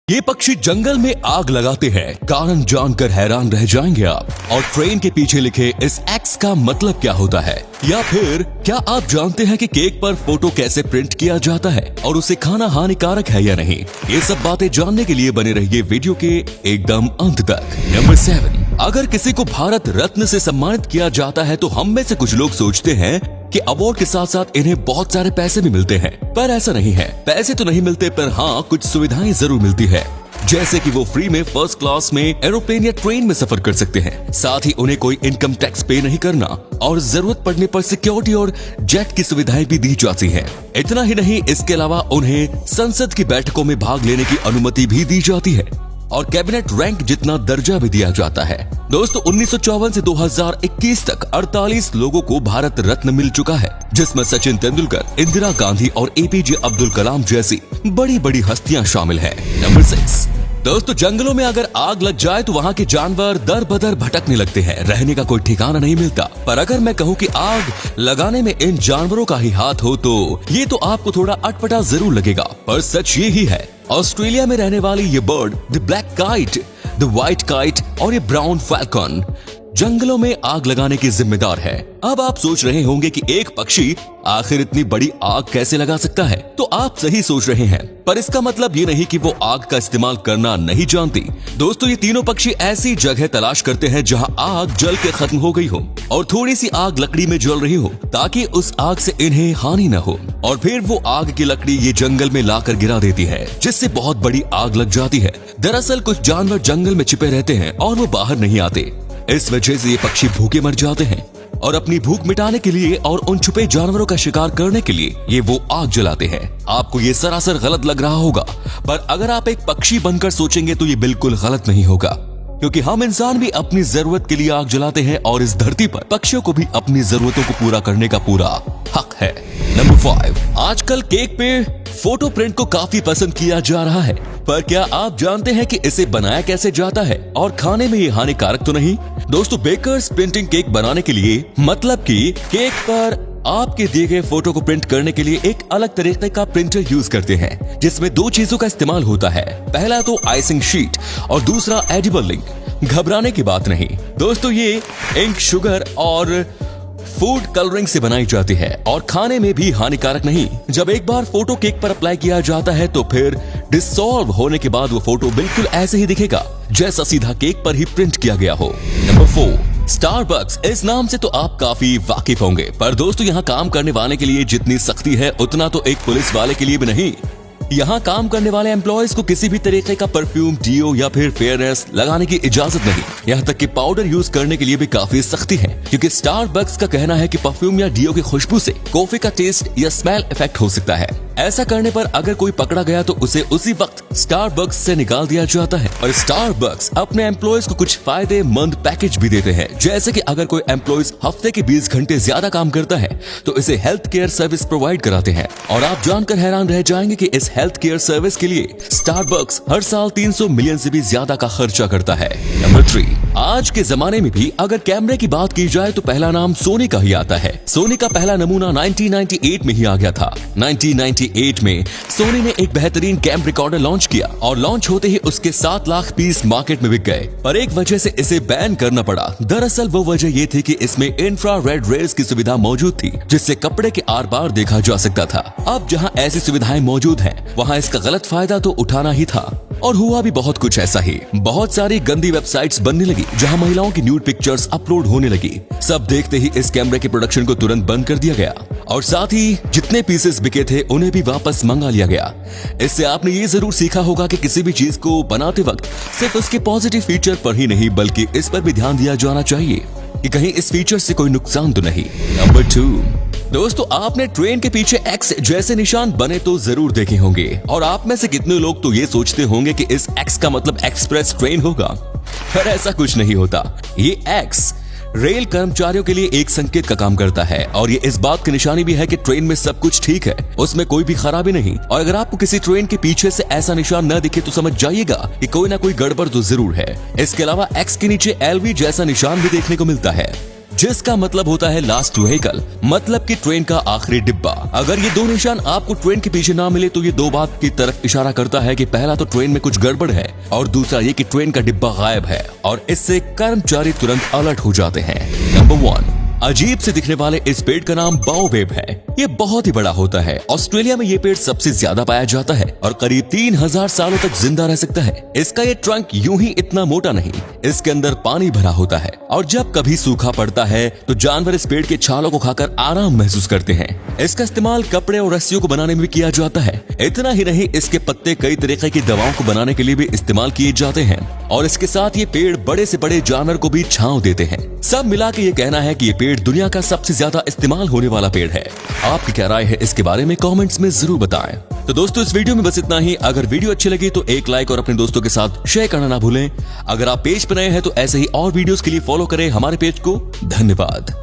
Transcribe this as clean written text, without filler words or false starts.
ये पक्षी जंगल में आग लगाते हैं, कारण जानकर हैरान रह जाएंगे आप। और ट्रेन के पीछे लिखे इस एक्स का मतलब क्या होता है, या फिर क्या आप जानते हैं कि केक पर फोटो कैसे प्रिंट किया जाता है और उसे खाना हानिकारक है या नहीं। ये सब बातें जानने के लिए बने रहिए वीडियो के एकदम अंत तक। नंबर 7, अगर किसी को भारत रत्न से सम्मानित किया जाता है तो हम में से कुछ लोग सोचते हैं कि अवार्ड के साथ साथ इन्हें बहुत सारे पैसे भी मिलते हैं, पर ऐसा नहीं है। पैसे तो नहीं मिलते, पर हाँ कुछ सुविधाएं जरूर मिलती है, जैसे कि वो फ्री में फर्स्ट क्लास में एरोप्लेन या ट्रेन में सफर कर सकते हैं। साथ ही उन्हें कोई इनकम टैक्स पे नहीं करना और जरूरत पड़ने पर सिक्योरिटी और जेट की सुविधाएं भी दी जाती हैं। इतना ही नहीं, इसके अलावा उन्हें संसद की बैठकों में भाग लेने की अनुमति भी दी जाती है और कैबिनेट रैंक जितना दर्जा भी दिया जाता है। दोस्तों 1954 से 2021 तक 48 लोगों को भारत रत्न मिल चुका है, जिसमें सचिन तेंदुलकर, इंदिरा गांधी और एपीजे अब्दुल कलाम जैसी बड़ी बड़ी हस्तियां शामिल हैं। नंबर 6, दोस्तों जंगलों में अगर आग लग जाए तो वहाँ के जानवर दर बदर भटकने लगते हैं, रहने का कोई ठिकाना नहीं मिलता। पर अगर मैं कहूँ कि आग लगाने में इन जानवरों का ही हाथ हो तो ये तो आपको थोड़ा अटपटा जरूर लगेगा, पर सच ये ही है। ऑस्ट्रेलिया में रहने वाली ये bird, the black kite, the white kite और ये ब्राउन फैल्कन जंगलों में आग लगाने की जिम्मेदार है। अब आप सोच रहे होंगे कि एक पक्षी आखिर इतनी बड़ी आग कैसे लगा सकता है, तो आप सही सोच रहे हैं, पर इसका मतलब ये नहीं कि वो आग का इस्तेमाल करना नहीं जानती। दोस्तों ये तीनों पक्षी ऐसी जगह तलाश करते हैं जहां आग जल के खत्म हो गई हो और थोड़ी सी आग लकड़ी में जल रही हो, ताकि उस आग से इन्हें हानि न हो, और फिर वो आग की लकड़ी ये जंगल में लाकर गिरा देती है, जिससे बहुत बड़ी आग लग जाती है। दरअसल कुछ जानवर जंगल में छिपे रहते हैं और वो बाहर नहीं आते, इस वजह से ये पक्षी भूखे मर जाते हैं और अपनी भूख मिटाने के लिए और उन छुपे जानवरों का शिकार करने के लिए ये वो आग जलाते हैं। आपको ये सरासर गलत लग रहा होगा, पर अगर आप एक पक्षी बनकर सोचेंगे तो ये बिल्कुल गलत नहीं होगा, क्योंकि हम इंसान भी अपनी जरूरत के लिए आग जलाते हैं और इस धरती पर पक्षियों को भी अपनी जरूरतों को पूरा करने का पूरा हक है। नंबर 5, आजकल केक पे फोटो प्रिंट को काफी पसंद किया जा रहा है, पर क्या आप जानते हैं कि इसे बनाया कैसे जाता है और खाने में ये हानिकारक तो नहीं। दोस्तों बेकर्स प्रिंटिंग केक बनाने के लिए, मतलब कि केक पर आपके दिए गए फोटो को प्रिंट करने के लिए एक अलग तरीके का प्रिंटर यूज करते हैं, जिसमें 2 चीजों का इस्तेमाल होता है। पहला तो आइसिंग शीट और दूसरा एडिबल इंक। घबराने की बात नहीं दोस्तों, ये इंक शुगर और फूड कलरिंग से बनाई जाती है और खाने में भी हानिकारक नहीं। जब एक बार फोटो केक पर अप्लाई किया जाता है तो फिर डिसॉल्व होने के बाद वो फोटो बिल्कुल ऐसे ही दिखेगा जैसा सीधा केक पर ही प्रिंट किया गया हो। Number 4, Starbucks. इस नाम से तो आप काफी वाकिफ होंगे, पर दोस्तों यहाँ काम करने वाले के लिए जितनी सख्ती है उतना तो एक पुलिस वाले के लिए भी नहीं। यहाँ काम करने वाले एम्प्लॉयज को किसी भी तरीके का परफ्यूम, डीओ या फिर फेयरनेस लगाने की इजाजत नहीं। यहाँ तक कि पाउडर यूज करने के लिए भी काफी सख्ती है, क्योंकि स्टारबक्स का कहना है कि परफ्यूम या डीओ की खुशबू से कॉफी का टेस्ट या स्मेल इफेक्ट हो सकता है। ऐसा करने पर अगर कोई पकड़ा गया तो उसे उसी वक्त स्टारबक्स से निकाल दिया जाता है। और स्टारबक्स अपने एम्प्लॉयज को कुछ फायदेमंद पैकेज भी देते हैं, जैसे कि अगर कोई एम्प्लॉयज हफ्ते के 20 घंटे ज्यादा काम करता है तो इसे हेल्थ केयर सर्विस प्रोवाइड कराते हैं। और आप जानकर हैरान रह जाएंगे कि इस हेल्थ केयर सर्विस के लिए स्टारबक्स हर साल 300 मिलियन से भी ज्यादा का खर्चा करता है। नंबर 3, आज के जमाने में भी अगर कैमरे की बात की जाए तो पहला नाम सोनी का ही आता है। सोनी का पहला नमूना 1998 में ही आ गया था। 1998 में सोनी ने एक बेहतरीन कैम रिकॉर्डर लॉन्च किया और लॉन्च होते ही उसके 7 लाख पीस मार्केट में बिक गए, पर एक वजह से इसे बैन करना पड़ा। दरअसल वो वजह ये थी कि इसमें इंफ्रारेड रेज की सुविधा मौजूद थी, जिससे कपड़े के आर पार देखा जा सकता था। अब जहां ऐसी सुविधाएं मौजूद हैं, वहां इसका गलत फायदा तो उठाना ही था, और हुआ भी बहुत कुछ ऐसा ही। बहुत सारी गंदी वेबसाइट्स बनने लगी जहां महिलाओं की न्यूड पिक्चर्स अपलोड होने लगी। सब देखते ही इस कैमरे के प्रोडक्शन को तुरंत बंद कर दिया गया और साथ ही जितने पीसेस बिके थे उन्हें भी वापस मंगा लिया गया। इससे आपने ये जरूर सीखा होगा कि किसी भी चीज को बनाते वक्त सिर्फ उसके पॉजिटिव फीचर पर ही नहीं, बल्कि इस पर भी ध्यान दिया जाना चाहिए कि कहीं इस फीचर से कोई नुकसान तो नहीं। नंबर 2, दोस्तों आपने ट्रेन के पीछे एक्स जैसे निशान बने तो जरूर देखे होंगे, और आप में से कितने लोग तो ये सोचते होंगे कि इस एक्स का मतलब एक्सप्रेस ट्रेन होगा, पर ऐसा कुछ नहीं होता। ये एक्स रेल कर्मचारियों के लिए एक संकेत का काम करता है, और ये इस बात की निशानी भी है कि ट्रेन में सब कुछ ठीक है, उसमें कोई भी खराबी नहीं। और अगर आपको किसी ट्रेन के पीछे से ऐसा निशान न दिखे तो समझ जाइएगा कि कोई ना कोई गड़बड़ तो जरूर है। इसके अलावा एक्स के नीचे एलवी जैसा निशान भी देखने को मिलता है, जिसका मतलब होता है लास्ट व्हीकल, मतलब कि ट्रेन का आखिरी डिब्बा। अगर ये दो निशान आपको ट्रेन के पीछे ना मिले तो ये दो बात की तरफ इशारा करता है कि पहला तो ट्रेन में कुछ गड़बड़ है और दूसरा ये कि ट्रेन का डिब्बा गायब है, और इससे कर्मचारी तुरंत अलर्ट हो जाते हैं। नंबर 1, अजीब से दिखने वाले इस पेड़ का नाम बाओबेब है। ये बहुत ही बड़ा होता है। ऑस्ट्रेलिया में ये पेड़ सबसे ज्यादा पाया जाता है और करीब 3000 सालों तक जिंदा रह सकता है। इसका ये ट्रंक यूं ही इतना मोटा नहीं, इसके अंदर पानी भरा होता है और जब कभी सूखा पड़ता है तो जानवर इस पेड़ के छालों को खाकर आराम महसूस करते हैं। इसका इस्तेमाल कपड़े और रस्सियों को बनाने में भी किया जाता है। इतना ही नहीं, इसके पत्ते कई तरीके की दवाओं को बनाने के लिए भी इस्तेमाल किए जाते हैं और इसके साथ ये पेड़ बड़े से बड़े जानवर को भी छांव देते हैं। सब मिला के ये कहना है कि ये पेड़ दुनिया का सबसे ज्यादा इस्तेमाल होने वाला पेड़ है। आपकी क्या राय है इसके बारे में कमेंट्स में जरूर बताएं। तो दोस्तों, इस वीडियो में बस इतना ही। अगर वीडियो अच्छी लगी तो एक लाइक और अपने दोस्तों के साथ शेयर करना ना भूलें। अगर आप पेज पर नए हैं तो ऐसे ही और वीडियोस के लिए फॉलो करें हमारे पेज को। धन्यवाद।